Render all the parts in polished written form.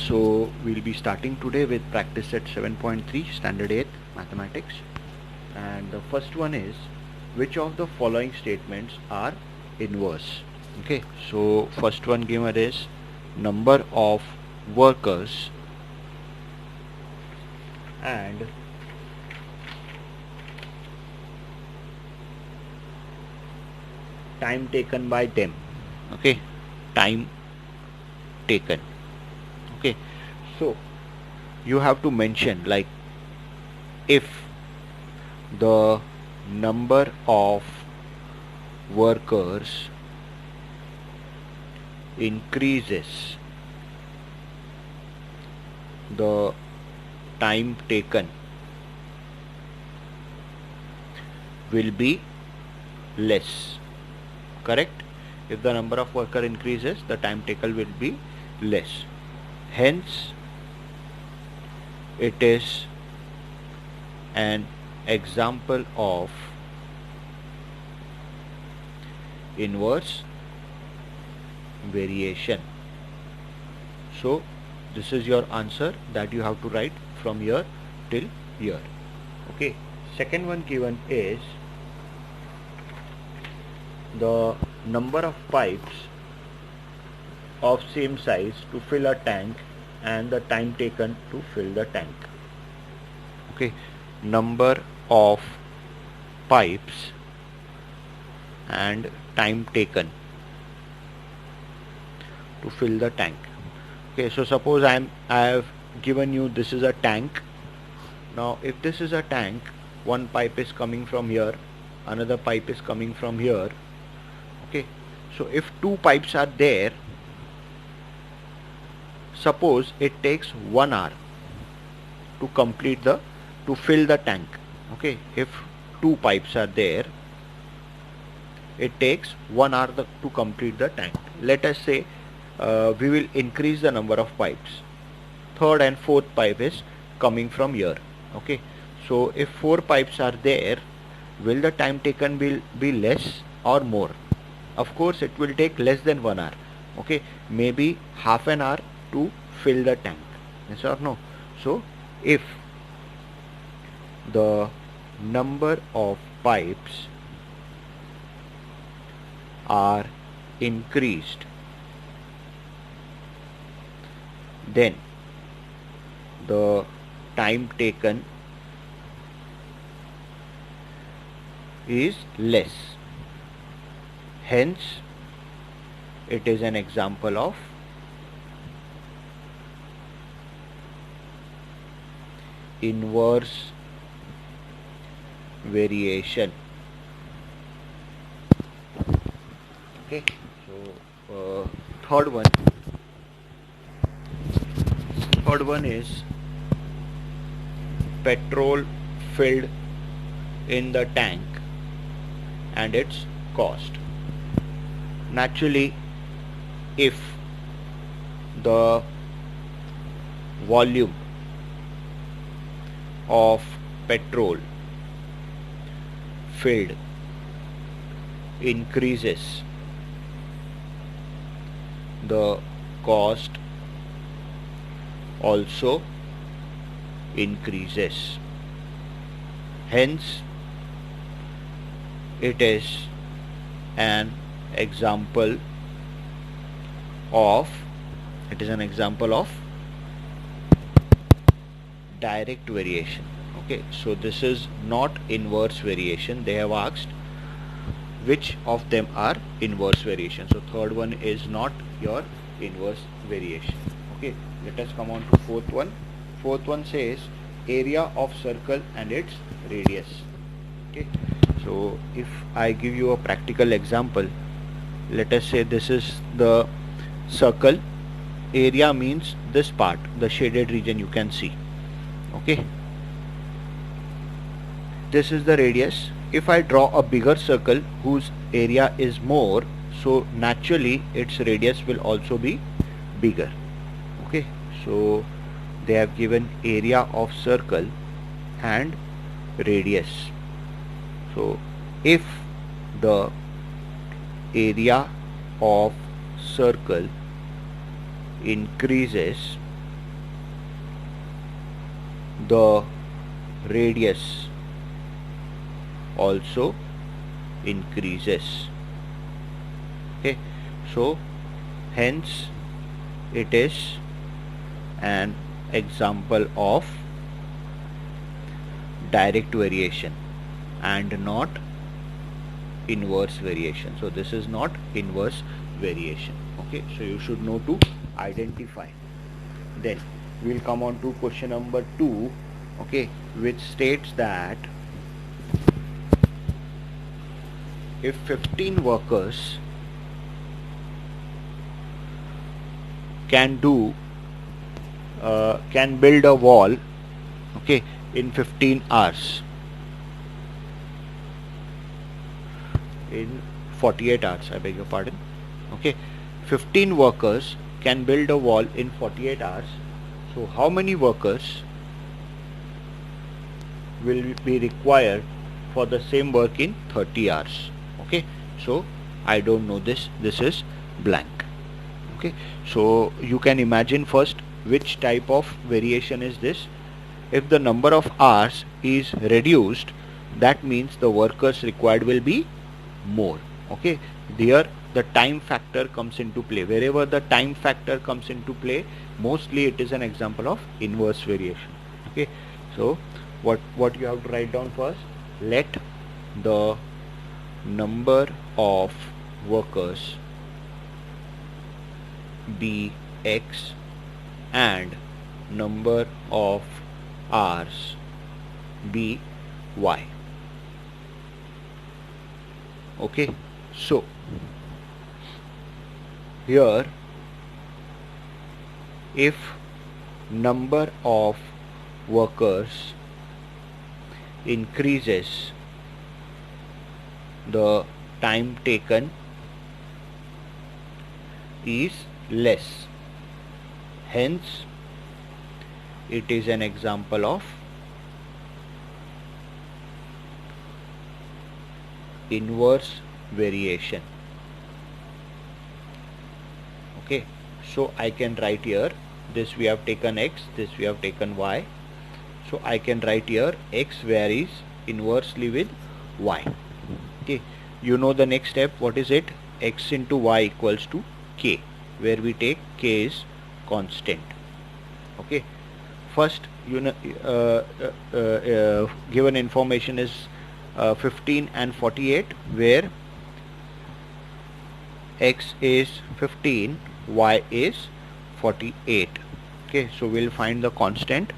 So we'll be starting today with practice set 7.3 standard 8 mathematics, and the first one is which of the following statements are inverse. Okay, so first one given is number of workers and time taken by them. Okay, time taken. Okay, so you have to mention like if the number of workers increases, the time taken will be less. Correct? If the number of worker increases, the time taken will be less. Hence, it is an example of inverse variation. So this is your answer that you have to write from here till here. Okay, second one given is the number of pipes of same size to fill a tank and the time taken to fill the tank. Okay, number of pipes and time taken to fill the tank. Okay, so suppose I have given you this is a tank. Now if this is a tank, one pipe is coming from here, another pipe is coming from here. Okay, so if two pipes are there, suppose it takes 1 hour to fill the tank. Okay, if two pipes are there, it takes 1 hour to complete the tank. Let us say we will increase the number of pipes. Third and fourth pipe is coming from here. Okay, so if 4 pipes are there, will the time taken be less or more? Of course it will take less than 1 hour. Okay, maybe half an hour to fill the tank. Yes or no? So if the number of pipes are increased, then the time taken is less. Hence, it is an example of inverse variation. Okay, so third one is petrol filled in the tank and its cost. Naturally, if the volume of petrol filled increases, the cost also increases. Hence, it is an example of direct variation. Okay, so this is not inverse variation. They have asked which of them are inverse variation. So third one is not your inverse variation. Okay, let us come on to fourth one. Fourth one says area of circle and its radius. Okay, so if I give you a practical example, let us say this is the circle. Area means this part, the shaded region you can see. Okay, this is the radius. If I draw a bigger circle whose area is more, so naturally its radius will also be bigger. Okay, so they have given area of circle and radius. So if the area of circle increases, the radius also increases. Okay, so hence it is an example of direct variation and not inverse variation. So this is not inverse variation. Okay, so you should know to identify. Then we'll come on to question number 2, okay, which states that if 15 workers can build a wall, okay, in 15 hours, in 48 hours, I beg your pardon, okay, 15 workers can build a wall in 48 hours. So how many workers will be required for the same work in 30 hours? Okay, so I don't know this is blank. Okay, so you can imagine first which type of variation is this. If the number of hours is reduced, that means the workers required will be more. Okay, there the time factor comes into play. Wherever the time factor comes into play, mostly it is an example of inverse variation. Okay, so what you have to write down first, let the number of workers be x and number of hours be y. Okay, so here if number of workers increases, the time taken is less, hence it is an example of inverse variation. Okay, so I can write here, this we have taken x, this we have taken y, so I can write here x varies inversely with y. Okay, you know the next step, what is it? X into y equals to k, where we take k is constant. Okay, first given information is 15 and 48, where x is 15, y is 48. Okay, so we'll find the constant.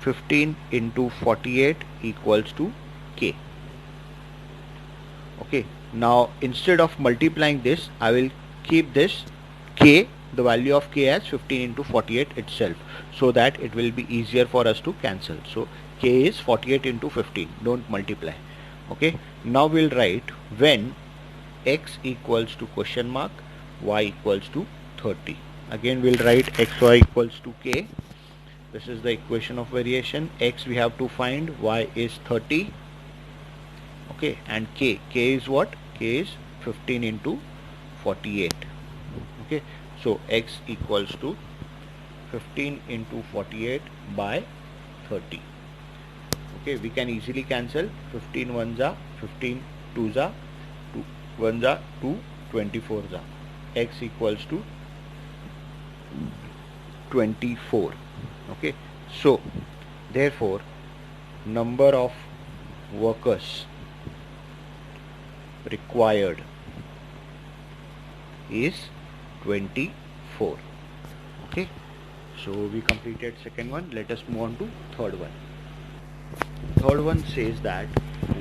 15 into 48 equals to k. Okay, now instead of multiplying this, I will keep this k, the value of k, as 15 into 48 itself, so that it will be easier for us to cancel. So k is 48 into 15, don't multiply. Okay, now we'll write when x equals to question mark, y equals to 30. Again we'll write xy equals to k. This is the equation of variation. X we have to find, y is 30. Okay, and k is what? K is 15 into 48. Okay, so x equals to 15 into 48 by 30. Okay, we can easily cancel 15 ones are 15 twos are 2 ones are 2 24 are. X equals to 24. Okay, so therefore number of workers required is 24. Okay, so we completed second one. Let us move on to third one. Third one says that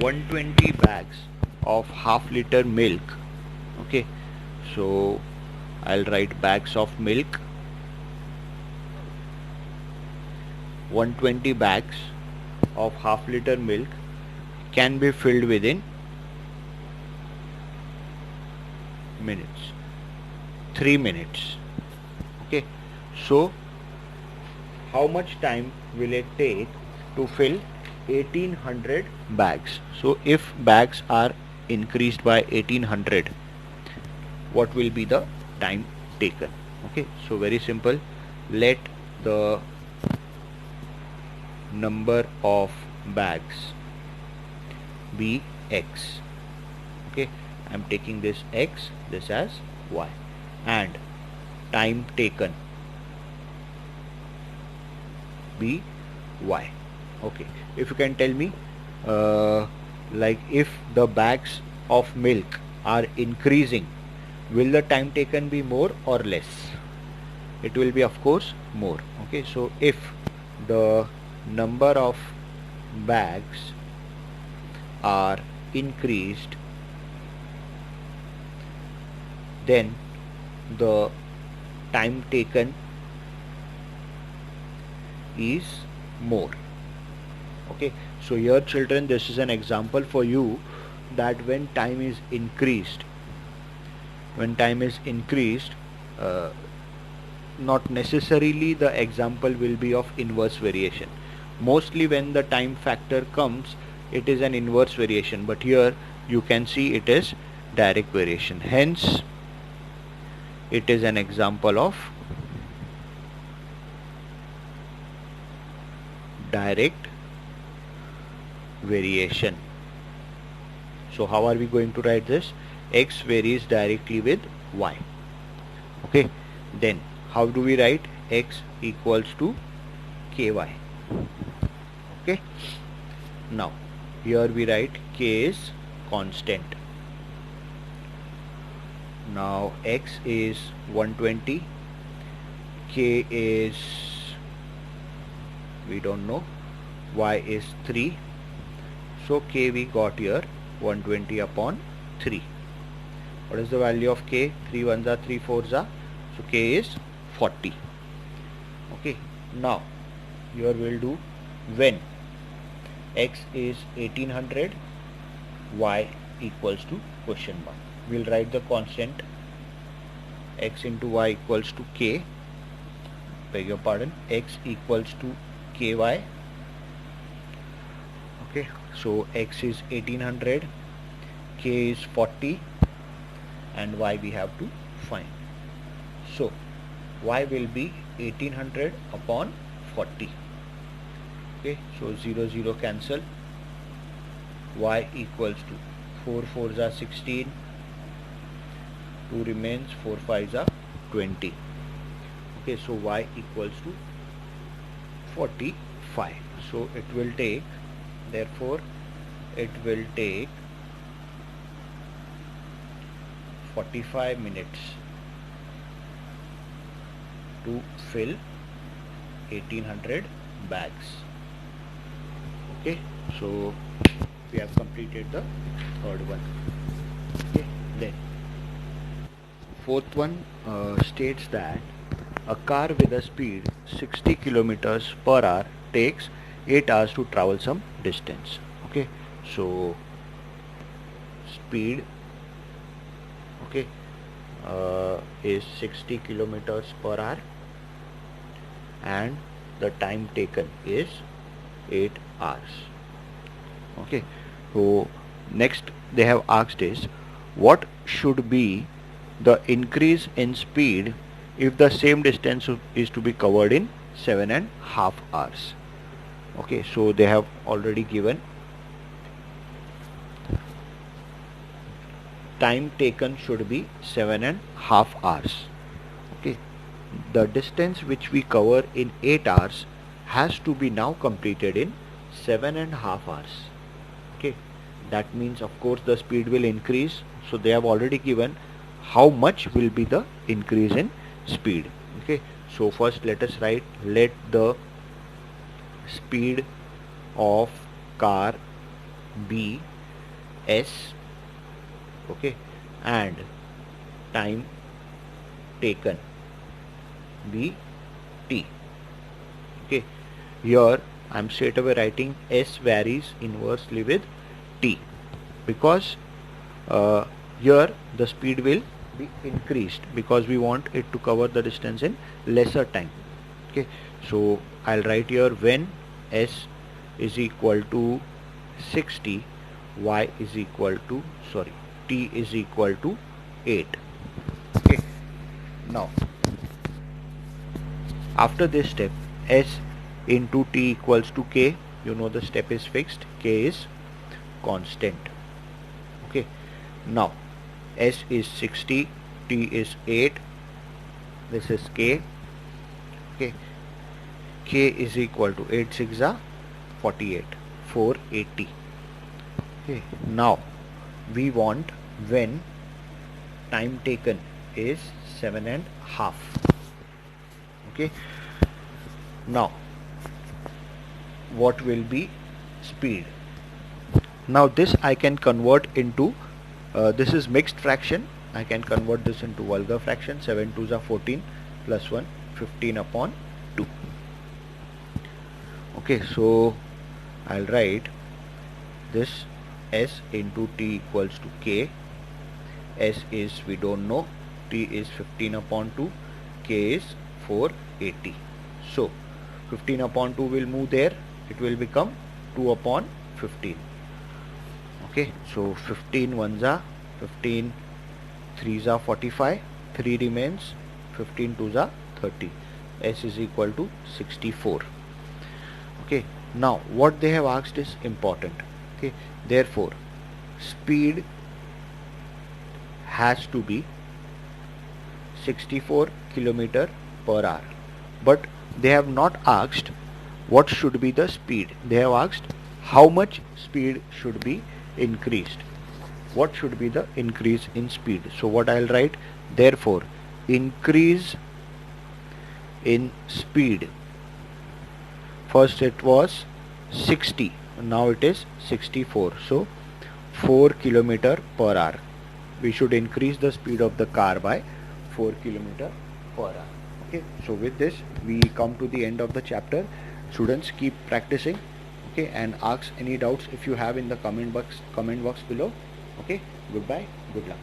120 bags of half-liter milk. Okay, so I'll write bags of milk. 120 bags of half-liter milk can be filled within minutes, 3 minutes. Okay, so how much time will it take to fill 1800 bags? So if bags are increased by 1800, what will be the time taken? Okay, so very simple, let the number of bags be x. Okay, I'm taking this x, this as y, and time taken be y. Okay, if you can tell me, like if the bags of milk are increasing, will the time taken be more or less? It will be of course more. Okay, so if the number of bags are increased, then the time taken is more. Okay, so here children, this is an example for you that when time is increased, not necessarily the example will be of inverse variation. Mostly when the time factor comes, it is an inverse variation, but here you can see it is direct variation. Hence it is an example of direct variation. So how are we going to write this? X varies directly with y. Okay, then how do we write x equals to ky? Okay, now here we write k is constant. Now x is 120, k is, we don't know, y is 3, so k we got here 120 upon 3. What is the value of k? 3 ones are 3 fours are, so k is 40. Okay, now here we'll do when x is 1800, y equals to question mark. We'll write the constant x into y equals to k, beg your pardon, x equals to ky. Okay, so x is 1800, k is 40, and y we have to find. So y will be 1800 upon 40. Okay, so 0 0 cancel, y equals to 4 4s are 16, 2 remains, 4 5s are 20. Okay, so y equals to 45. So it will take, therefore it will take 45 minutes to fill 1800 bags. Okay, so we have completed the third one. Okay, then fourth one states that a car with a speed 60 kilometers per hour takes 8 hours to travel some distance. Okay, so speed, okay, is 60 kilometers per hour and the time taken is 8 hours. Okay, so next they have asked is what should be the increase in speed if the same distance is to be covered in 7.5 hours. Okay, so they have already given time taken should be 7.5 hours. Okay, the distance which we cover in 8 hours has to be now completed in 7.5 hours. Okay, that means of course the speed will increase, so they have already given how much will be the increase in speed. Okay, so first let us write, let the speed of car be s, okay, and time taken be t. Okay, here I am straight away writing s varies inversely with t, because here the speed will be increased because we want it to cover the distance in lesser time. Okay, so I'll write here when s is equal to 60, y is equal to, sorry, t is equal to 8. Okay, now after this step s into t equals to k. You know the step is fixed, k is constant. Okay, now s is 60, t is 8, this is k. Okay, k is equal to 8 6 are 48, 480. Okay, now we want when time taken is 7.5. Okay, now what will be speed? Now this I can convert into this is mixed fraction. I can convert this into vulgar fraction. 7 2s are 14 plus 1, 15 upon 2. Okay, so I'll write this s into t equals to k. S is we don't know, t is 15 upon 2, k is 480. So 15 upon 2 will move there, it will become 2 upon 15. Okay, so 15 ones are 15, 3s are 45, 3 remains, 15 2s are 30. S is equal to 64. Okay, now what they have asked is important. Okay, therefore speed has to be 64 kilometer per hour, but they have not asked what should be the speed. They have asked how much speed should be increased. What should be the increase in speed? So what I'll write, therefore increase in speed. First it was 60, now it is 64, so 4 kilometer per hour. We should increase the speed of the car by 4 kilometer per hour. Okay, so with this we come to the end of the chapter. Students, keep practicing, okay, and ask any doubts if you have in the comment box below. Okay, goodbye, good luck.